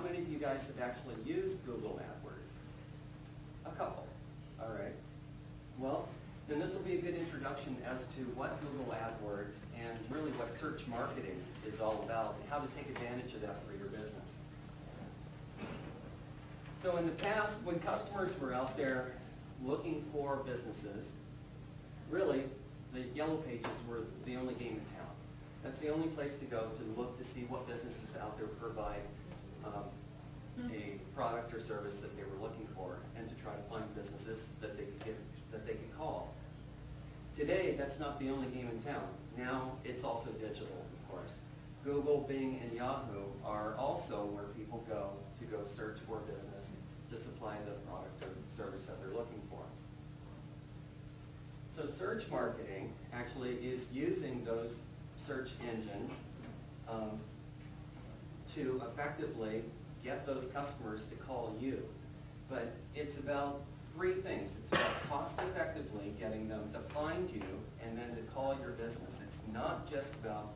how many of you guys have actually used Google AdWords? A couple. All right. Well, then this will be a good introduction as to what Google AdWords and really what search marketing is all about and how to take advantage of that for your business. So in the past, when customers were out there looking for businesses, really the yellow pages were the only game in town. That's the only place to go to look to see what businesses out there provide a product or service that they were looking for, and to try to find businesses that they could call. Today, that's not the only game in town. Now it's also digital, of course. Google, Bing, and Yahoo are also where people go to search for business to supply the product or service that they're looking for. So search marketing actually is using those search engines to effectively get those customers to call you. But it's about three things. It's about cost effectively getting them to find you and then to call your business. It's not just about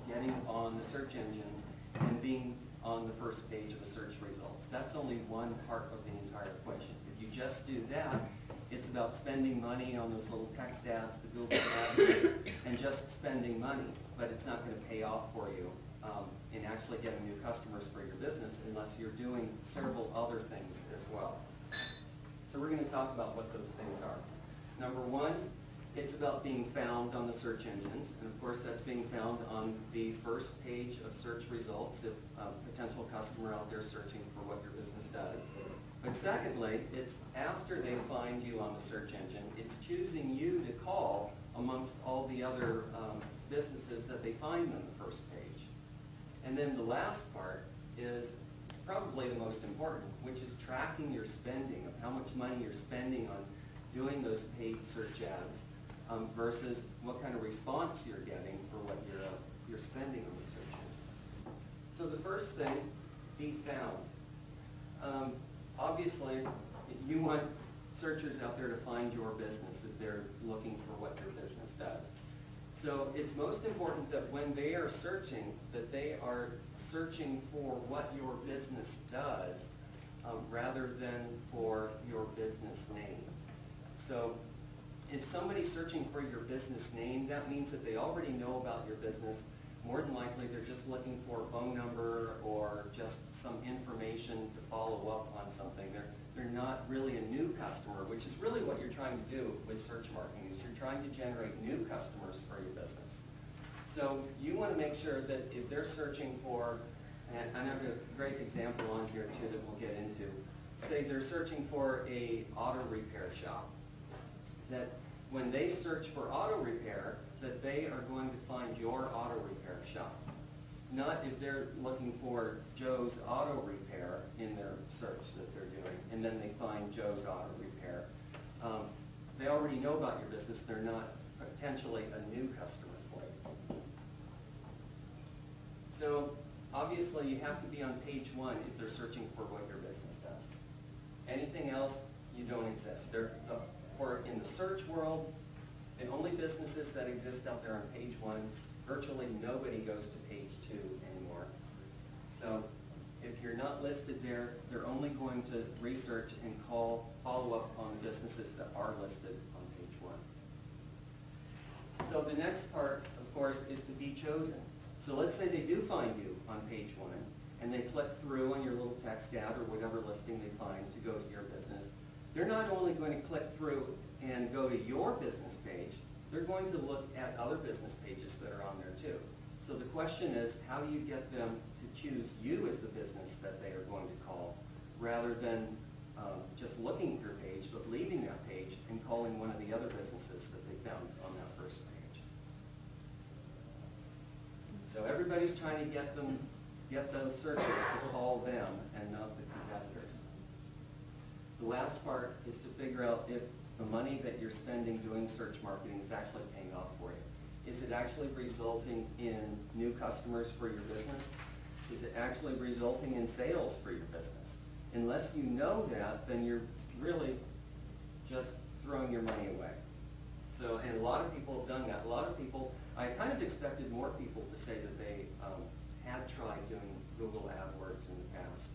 getting on the search engines and being on the first page of the search results. That's only one part of the entire equation. If you just do that, it's about spending money on those little text ads, the Google ads, and just spending money. But it's not going to pay off for you in actually getting new customers for your business unless you're doing several other things as well. So we're going to talk about what those things are. Number one, it's about being found on the search engines. And of course, that's being found on the first page of search results if a potential customer out there searching for what your business does. But secondly, it's after they find you on the search engine, it's choosing you to call amongst all the other businesses that they find on the first page. And then the last part is probably the most important, which is tracking your spending, of how much money you're spending on doing those paid search ads versus what kind of response you're getting for what you're spending on the search engine. So the first thing, be found. Obviously, you want searchers out there to find your business if they're looking for what your business does. So it's most important that when they are searching, that they are searching for what your business does rather than for your business name. So if somebody's searching for your business name, that means that they already know about your business. More than likely, they're just looking for a phone number or just some information to follow up on something. They're not really a new customer, which is really what you're trying to do with search marketing, is you're trying to generate new customers for your business. So you want to make sure that if they're searching for, and I have a great example on here too that we'll get into, say they're searching for a auto repair shop, that when they search for auto repair, that they are going to find your auto repair shop. Not if they're looking for Joe's Auto Repair in their search that they're doing, and then they find Joe's Auto Repair. They already know about your business. They're not potentially a new customer for you. So obviously you have to be on page one if they're searching for what your business does. Anything else, you don't exist. Or in the search world, the only businesses that exist out there on page one, virtually nobody goes to page two anymore. So if you're not listed there, they're only going to research and follow up on the businesses that are listed on page one. So the next part, of course, is to be chosen. So let's say they do find you on page one, and they click through on your little text ad or whatever listing they find to go to your business. They're not only going to click through and go to your business page, they're going to look at other business pages that are on there too. So the question is, how do you get them to choose you as the business that they are going to call, rather than just looking at your page, but leaving that page and calling one of the other businesses that they found on that first page. So everybody's trying to get those searchers to call them and not the competitors. The last part is to figure out if the money that you're spending doing search marketing is actually paying off for you. Is it actually resulting in new customers for your business? Is it actually resulting in sales for your business? Unless you know that, then you're really just throwing your money away. So, and a lot of people have done that. A lot of people, I kind of expected more people to say that they had tried doing Google AdWords in the past.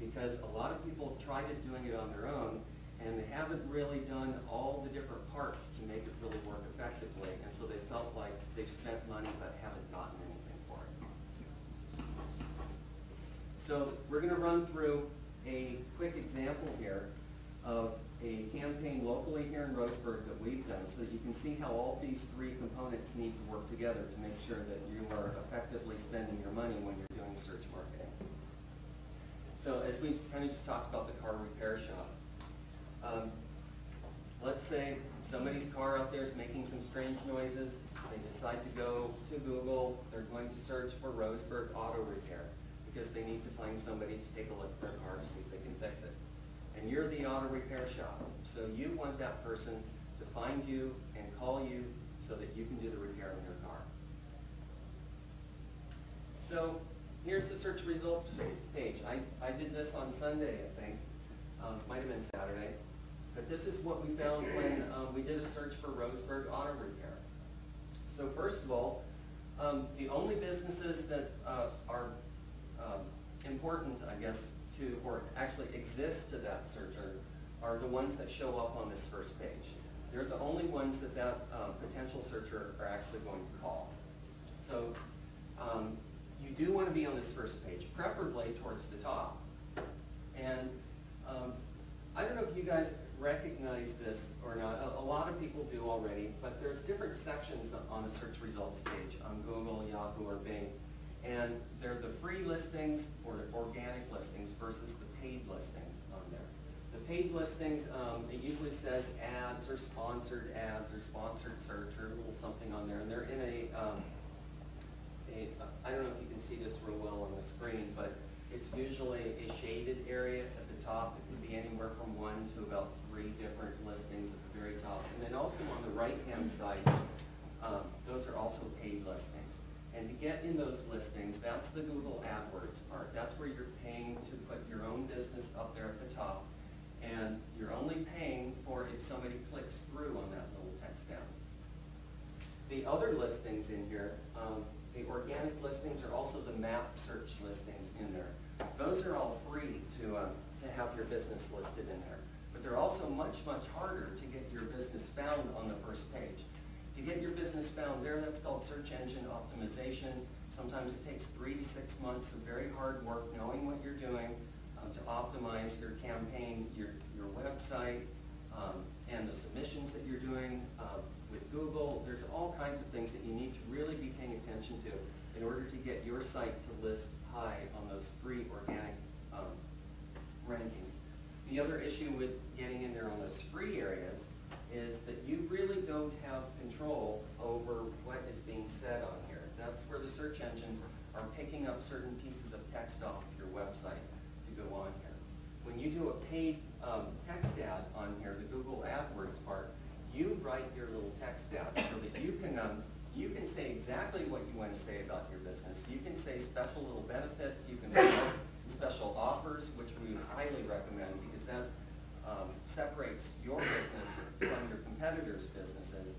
because a lot of people have tried doing it on their own, and they haven't really done all the different parts to make it really work effectively, and so they felt like they've spent money but haven't gotten anything for it. So we're going to run through a quick example here of a campaign locally here in Roseburg that we've done, so that you can see how all these three components need to work together to make sure that you are effectively spending your money when you're doing search marketing. So as we kind of just talked about the car repair shop, let's say somebody's car out there is making some strange noises. They decide to go to Google. They're going to search for Roseburg Auto Repair because they need to find somebody to take a look at their car to see if they can fix it. And you're the auto repair shop, so you want that person to find you and call you so that you can do the repair on your car. So here's the search results page. I did this on Sunday, I think. Might have been Saturday. But this is what we found when we did a search for Roseburg Auto Repair. So first of all, the only businesses that are important, I guess, to, or actually exist to that searcher are the ones that show up on this first page. They're the only ones that potential searcher are actually going to call. So you do want to be on this first page, preferably towards the top. And I don't know if you guys recognize this or not. A lot of people do already, but there's different sections on the search results page on Google, Yahoo, or Bing. And they're the free listings or the organic listings versus the paid listings on there. The paid listings, it usually says ads or sponsored search or a little something on there. And they're in I don't know if you can see this real well on the screen, but it's usually a shaded area at the top. It can be anywhere from 1 to about 3 different listings at the very top. And then also on the right-hand side, those are also paid listings. And to get in those listings, that's the Google AdWords part. That's where you're paying to put your own business up there at the top. And you're only paying for if somebody clicks through on that little text down. The other listings in here, the organic listings are also the map search listings in there. Those are all free to have your business listed in there. But they're also much, much harder to get your business found on the first page. To get your business found there, that's called search engine optimization. Sometimes it takes 3 to 6 months of very hard work knowing what you're doing to optimize your campaign, your website, and the submissions that you're doing with Google. There's all kinds of things that you need to really be paying attention to in order to get your site to list high on those free organic rankings. The other issue with getting in there on those free areas is that you really don't have control over what is being said on here. That's where the search engines are picking up certain pieces of text off of your website to go on here. When you do a paid text ad on here, the Google AdWords part, you write your little text ad so that you can say exactly what you want to say about your business. You can say special little benefits. You can promote special offers, which we would highly recommend because that separates your business from your competitors' businesses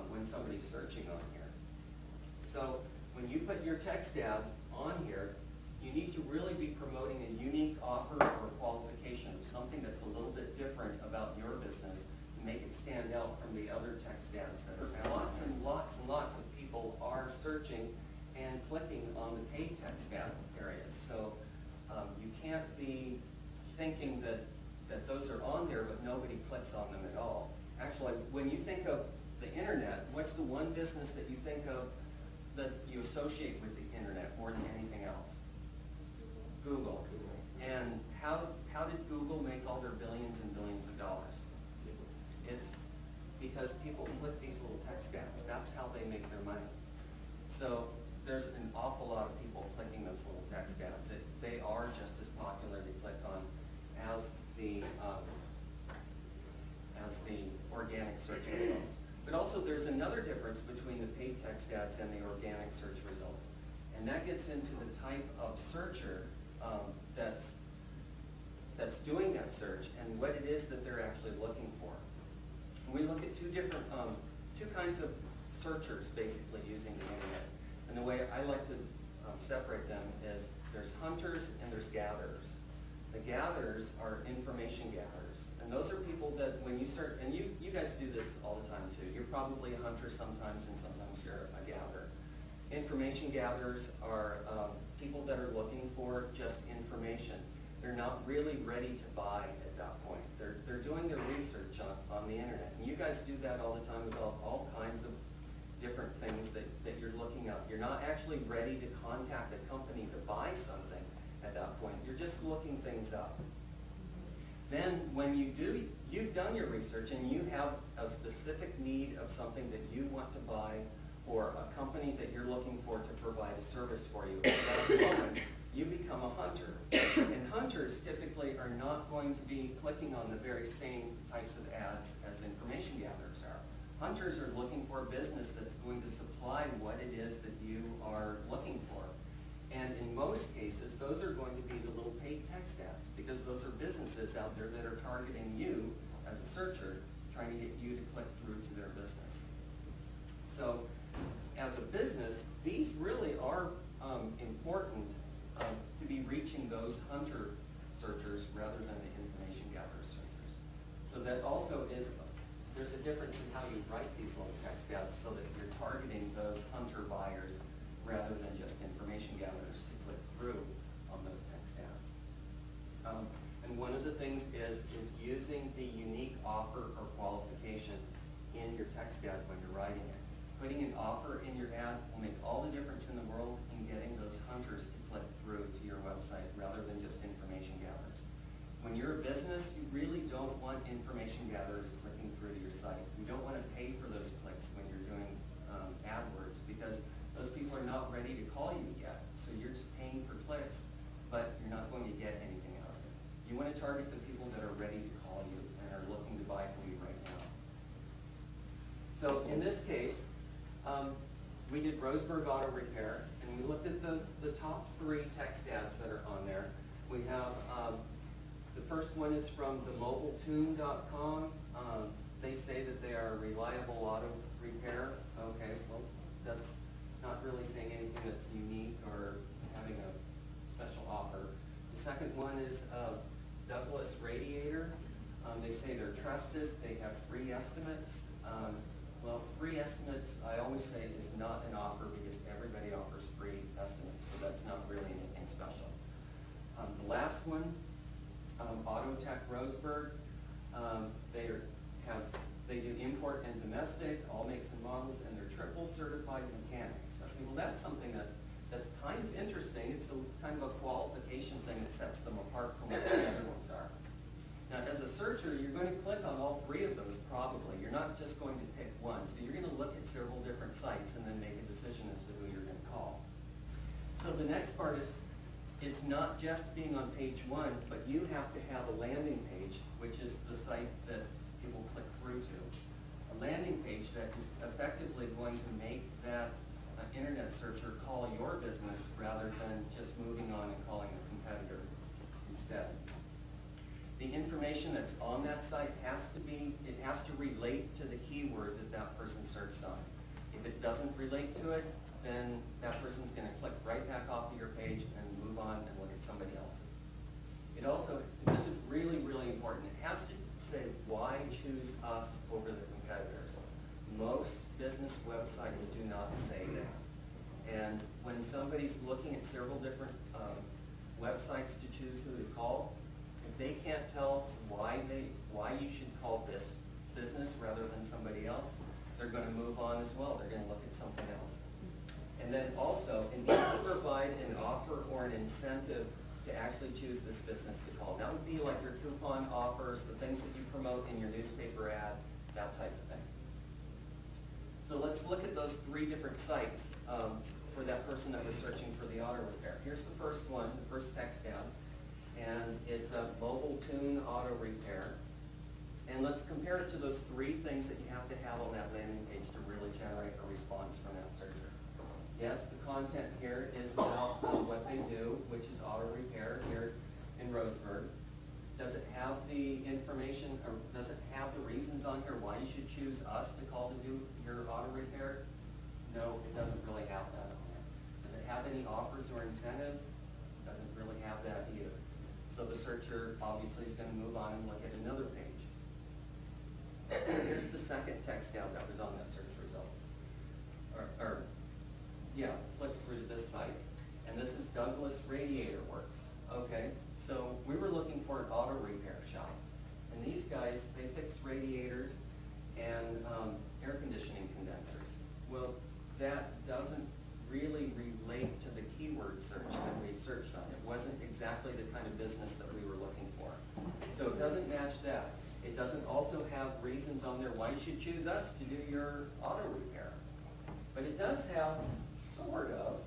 when somebody's searching on here. So when you put your text ad on here, you need to really be promoting a unique offer or qualification, something that's a little bit different about your business to make it stand out from the other text ads that are. And lots and lots and lots of people are searching and clicking on the paid text ad areas. So you can't be thinking that those are on there, but nobody clicks on them at all. Actually, when you think of the internet, what's the one business that you think of that you associate with the internet more than anything else? Google. And how did Google make all their billions and billions of dollars? It's because people click these little text ads. That's how they make their money. So there's an awful lot of people clicking those little text ads. They are just as popular to click on as the organic search results. But also there's another difference between the paid text ads and the organic search results. And that gets into the type of searcher that's doing that search and what it is that they're actually looking for. And we look at two kinds of searchers basically using the internet. And the way I like to separate them is there's hunters and there's gatherers. The gatherers are information gatherers. And those are people that when you search, and you guys do this all the time too. You're probably a hunter sometimes, and sometimes you're a gatherer. Information gatherers are people that are looking for just information. They're not really ready to buy at that point. They're doing their research on the internet. And you guys do that all the time with all kinds of different things that you're looking up. You're not actually ready to contact a company to buy something at that point. You're just looking things up. Then when you've done your research and you have a specific need of something that you want to buy or a company that you're looking for to provide a service for you, at that moment, you become a hunter. And hunters typically are not going to be clicking on the very same types of ads as information gatherers are. Hunters are looking for a business that's going to supply what it is that you are looking for. And in most cases, those are going to be the little paid text ads, because those are businesses out there that are targeting you as a searcher, trying to get you to click through to their business. So as a business, these really are important to be reaching those hunter searchers rather than the information gatherer searchers. So that also is, there's a difference in how you write these little text ads so that you're targeting those hunter buyers rather than just information gatherers to click through on those text ads. And one of the things is using the unique offer or qualification in your text ad when you're writing it. Putting an offer in your ad will make all the difference in the world in getting those hunters to click through to your website rather than just information gatherers. When you're a business, you really don't want information gatherers clicking through to your site. You don't want to pay for those clicks when you're doing AdWords, because those people are not ready to call you yet. So you're just paying for clicks, but you're not going to get anything out of it. You want to target the people that are ready to call you and are looking to buy from you right now. So in this case, we did Roseburg Auto Repair, and we looked at the top 3 text ads that are on there. We have, the first one is from themobiletune.com. They say that they are a reliable auto repair. Okay, well, that's not really saying anything that's unique or having a special offer. The second one is Douglas Radiator. They say they're trusted. They have free estimates. Well, free estimates, I always say, is not an offer because everybody offers free estimates, so that's not really anything special. The last one, Autotech Roseburg, they do import and domestic, all makes and models, and they're triple certified mechanics. Okay, well, that's something that's kind of interesting. It's kind of a qualification thing that sets them apart from what the other ones are. Now, as a searcher, you're going to click on all 3 of those probably. You're not just going to pick one. So you're going to look at several different sites and then make a decision as to who you're going to call. So the next part is, it's not just being on page 1, but you have to have a landing page, which is the site that people click through to. A landing page that is effectively going to make that internet searcher call your business rather than just moving on and calling a competitor instead. The information that's on that site has to relate to the keyword that person searched on. If it doesn't relate to it, then that person's going to click right back off of your page and move on and look at somebody else's. It also, this is really, really important, it has to say why choose us over the competitors. Most business websites do not say that. And when somebody's looking at several different websites to choose who to call, if they can't tell why you should call this business rather than somebody else, they're going to move on as well. They're going to look at something else. And then also, it needs to provide an offer or an incentive to actually choose this business to call. That would be like your coupon offers, the things that you promote in your newspaper ad, that type of thing. So let's look at those 3 different sites for that person that was searching for the auto repair. Here's the first one, the first text ad, and it's a Mobile Tune Auto Repair. And let's compare it to those 3 things that you have to have on that landing page to really generate a response from that searcher. Yes, the content here is about what they do, which is auto repair here in Roseburg. Does it have the information, or does it have the reasons on here why you should choose us to call to do your auto repair? No, it doesn't really have that on there. Does it have any offers or incentives? It doesn't really have that either. So the searcher obviously is going to move on and look at another page. Here's the second text ad that was on that search results. Click through to this site. And this is Douglas Radiator Works. Okay, so we were looking for an auto repair shop. And these guys, they fix radiators and air conditioning condensers. Well, that doesn't really relate to the keyword search that we searched on. It wasn't exactly the kind of business that we were looking for. So it doesn't match that. It doesn't also have reasons on there why you should choose us to do your auto repair. But it does have sort of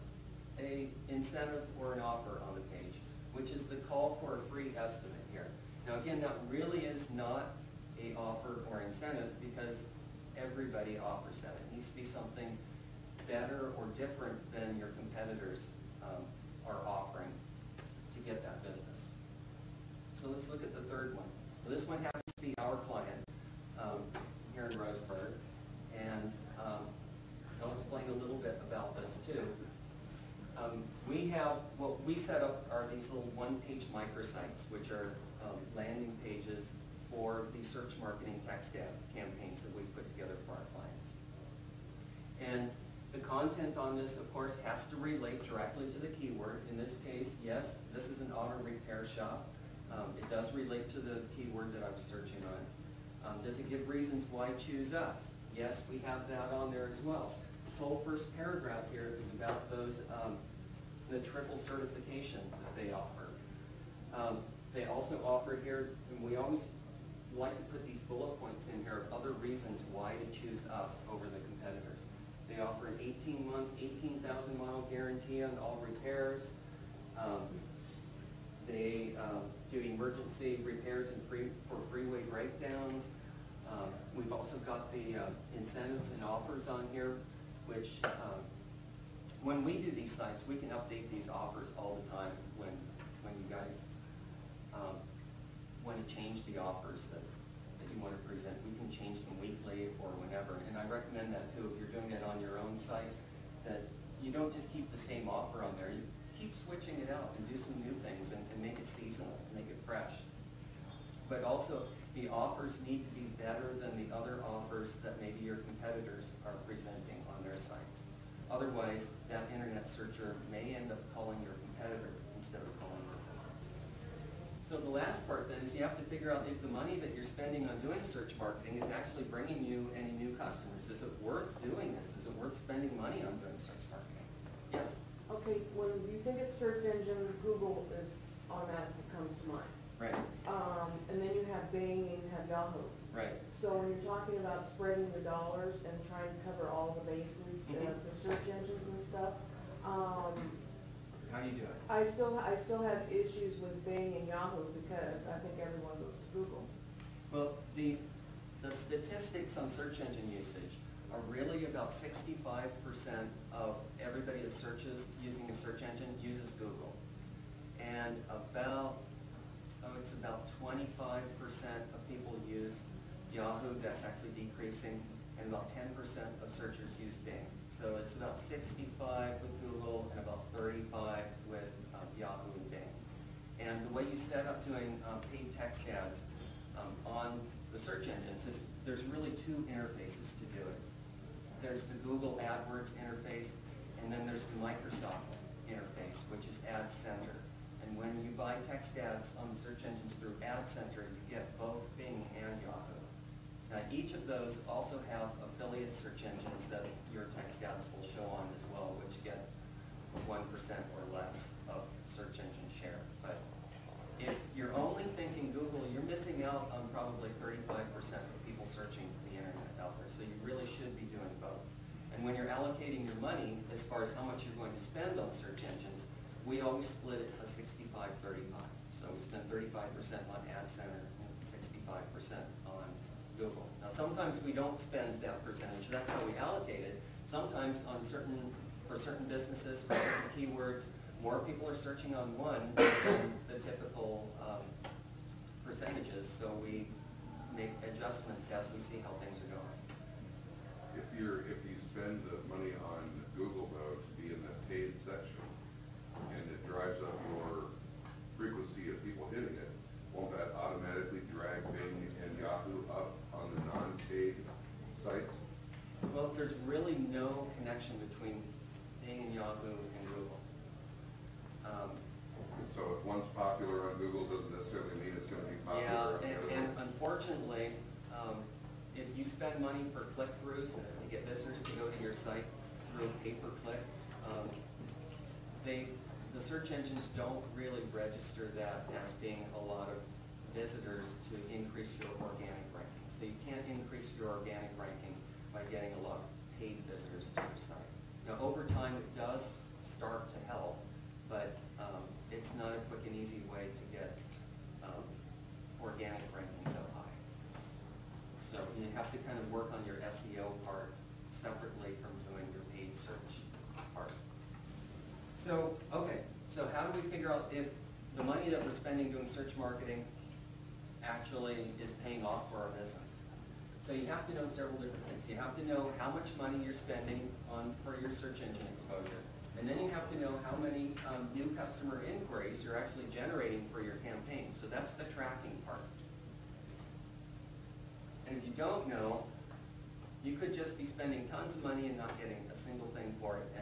a incentive or an offer on the page, which is the call for a free estimate here. Now again, that really is not a offer or incentive because everybody offers that. It needs to be something better or different than your competitors are offering to get that business. So let's look at the third one. So this one happens to be our client here in Roseburg, and I'll explain a little bit about this too. What we set up are these little one-page microsites, which are landing pages for the search marketing text ad campaigns that we put together for our clients. And the content on this, of course, has to relate directly to the keyword. In this case, yes, this is an auto repair shop. It does relate to the keyword that I was searching on. Does it give reasons why choose us? Yes, we have that on there as well. This whole first paragraph here is about those, the triple certification that they offer. They also offer here, and we always like to put these bullet points in here of other reasons why to choose us over the competitors. They offer an 18-month, 18,000-mile guarantee on all repairs. They do emergency repairs and for freeway breakdowns. We've also got the incentives and offers on here, which when we do these sites, we can update these offers all the time when you guys want to change the offers that you want to present. We can change them weekly or whenever. And I recommend that too if you're doing it on your own site, that you don't just keep the same offer on there. You keep switching it out and do some new things and make it seasonal, make it fresh. But also, the offers need to be better than the other offers that maybe your competitors are presenting on their sites. Otherwise, that internet searcher may end up calling your competitor instead of calling your business. So the last part then is you have to figure out if the money that you're spending on doing search marketing is actually bringing you any new customers. Is it worth doing this? Is it worth spending money on doing search marketing? Yes? Okay, when you think of search engine, Google is automatically comes to mind. Right. And then you have Bing and you have Yahoo. Right. So when you're talking about spreading the dollars and trying to cover all the bases for search engines and stuff, how do you do it? I still have issues with Bing and Yahoo because I think everyone goes to Google. Well, the statistics on search engine usage are really about 65% of everybody that searches using a search engine uses Google. And it's about 25% of people use Yahoo. That's actually decreasing. And about 10% of searchers use Bing. So it's about 65 with Google and about 35 with Yahoo and Bing. And the way you set up doing paid text ads on the search engines is there's really two interfaces to do it. There's the Google AdWords interface, and then there's the Microsoft interface, which is Ad Center. And when you buy text ads on the search engines through Ad Center, you get both Bing and Yahoo. Now, each of those also have affiliate search engines that your text ads will show on as well, which get 1% or less of search engine share. But if you're only thinking Google, you're missing out on probably 35% of people searching the internet out there. So you really should be doing both. And when you're allocating your money, as far as how much you're going to spend on search engines, we always split it a 65-35. So we spend 35% on Ad Center and 65% on Google. Now sometimes we don't spend that percentage. That's how we allocate it. Sometimes for certain businesses, for certain keywords, more people are searching on one than the typical percentages. So we make adjustments as we see how things are going. If you spend the money on Google though to be in the paid section, and it drives up your frequency of people hitting Bing and Yahoo and Google. So if one's popular on Google doesn't necessarily mean it's going to be popular Yeah, on the other and one. unfortunately, if you spend money for click-throughs to get visitors to go to your site through pay-per-click, the search engines don't really register that as being a lot of visitors to increase your organic ranking. So you can't increase your organic ranking by getting a lot of paid visitors to your site. Now, over time, it does start to help, but it's not a quick and easy way to get organic rankings up high. So you have to kind of work on your SEO part separately from doing your paid search part. So, okay, so how do we figure out if the money that we're spending doing search marketing actually is paying off for our business? So you have to know several different things. You have to know how much money you're spending for your search engine exposure. And then you have to know how many new customer inquiries you're actually generating for your campaign. So that's the tracking part. And if you don't know, you could just be spending tons of money and not getting a single thing for it,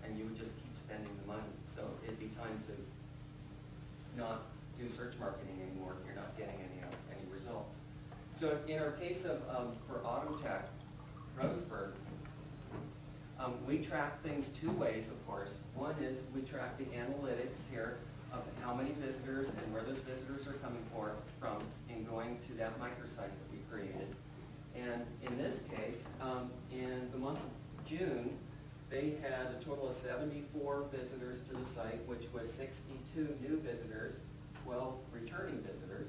and you would just keep spending the money. So it'd be time to not do search marketing anymore if you're not getting any results. So in our case of for AutoTech, Roseburg, we track things two ways, of course. One is we track the analytics here of how many visitors and where those visitors are coming from and going to that microsite that we created. And in this case, in the month of June, they had a total of 74 visitors to the site, which was 62 new visitors, 12 returning visitors.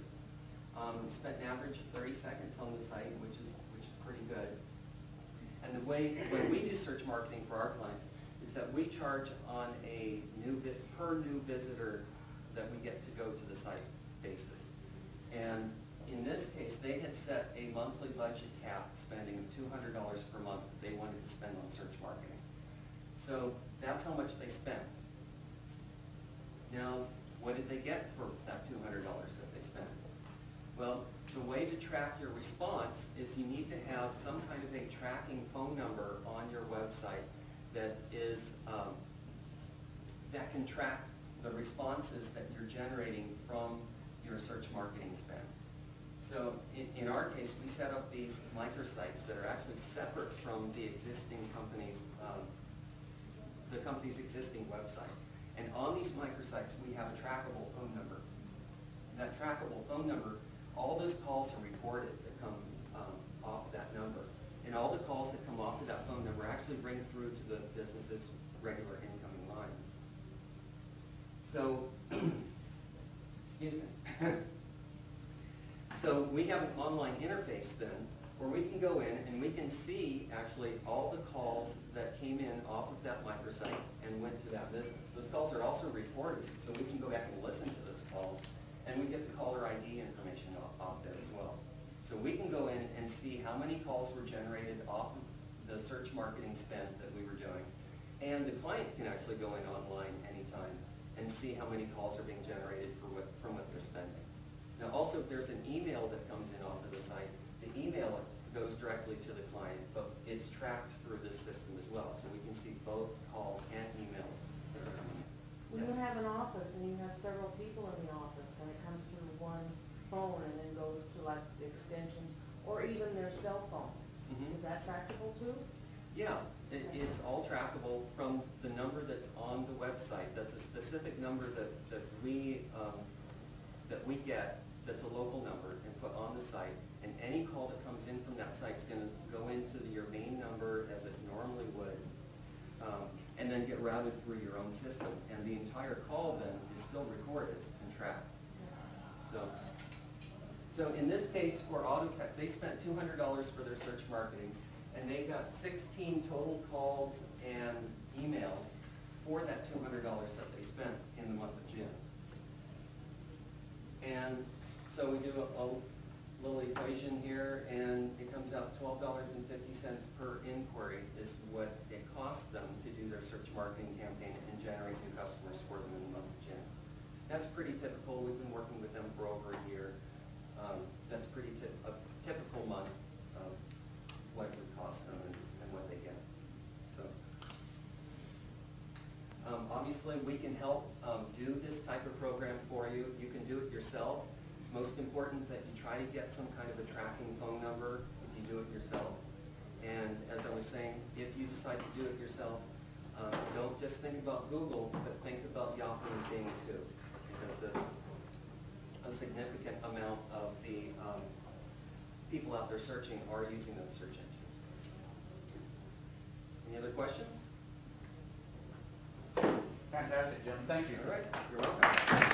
Spent an average of 30 seconds on the site, which is pretty good. And the way when we do search marketing for our clients is that we charge on a per new visitor that we get to go to the site basis. And in this case, they had set a monthly budget cap spending of $200 per month that they wanted to spend on search marketing. So that's how much they spent. Now, what did they get for that $200 that they spent? Well, the way to track your response is you need to have some kind of a tracking phone number on your website that is that can track the responses that you're generating from your search marketing spend. So in our case, we set up these microsites that are actually separate from the existing company's the company's existing website. And on these microsites, we have a trackable phone number. And that trackable phone number, all those calls are recorded that come off that number. And all the calls that come off of that phone number actually ring through to the business's regular incoming line. So, excuse me. So we have an online interface then where we can go in and we can see actually all the calls that came in off of that microsite and went to that business. Those calls are also recorded, so we can go back and listen to those calls, and we get the caller ID information off there as well. So we can go in and see how many calls were generated off of the search marketing spend that we were doing. And the client can actually go in online anytime and see how many calls are being generated from what they're spending. Now also, if there's an email that comes in off of the site, the email goes directly to the client, but it's tracked through this system as well. So we can see both calls and emails that are coming in. When you have an office and you have several people in the office and it comes through one phone and then goes to like the extensions or even their cell phone, is that trackable too? Yeah, it's all trackable from the number that's on the website. That's a specific number that we get that's a local number and put on the site. And any call that comes in from that site is going to go into your main number as it normally would, and then get routed through your own system. And the entire call then is still recorded and tracked. So in this case for AutoTech, they spent $200 for their search marketing, and they got 16 total calls and emails for that $200 that they spent in the month of June. And so we do a little equation here, and it comes out $12.50 per inquiry is what it costs them to do their search marketing campaign and generate new customers for them in the month of June. That's pretty typical. We've been working with them for over a year. That's a typical month of what it would cost them and what they get. So, obviously, we can help do this type of program for you. You can do it yourself. It's most important that you try to get some kind of a tracking phone number if you do it yourself. And as I was saying, if you decide to do it yourself, don't just think about Google, but think about Yahoo and Bing too, because that's a significant amount of the people out there searching are using those search engines. Any other questions? Fantastic, Jim. Thank you. All right, you're welcome.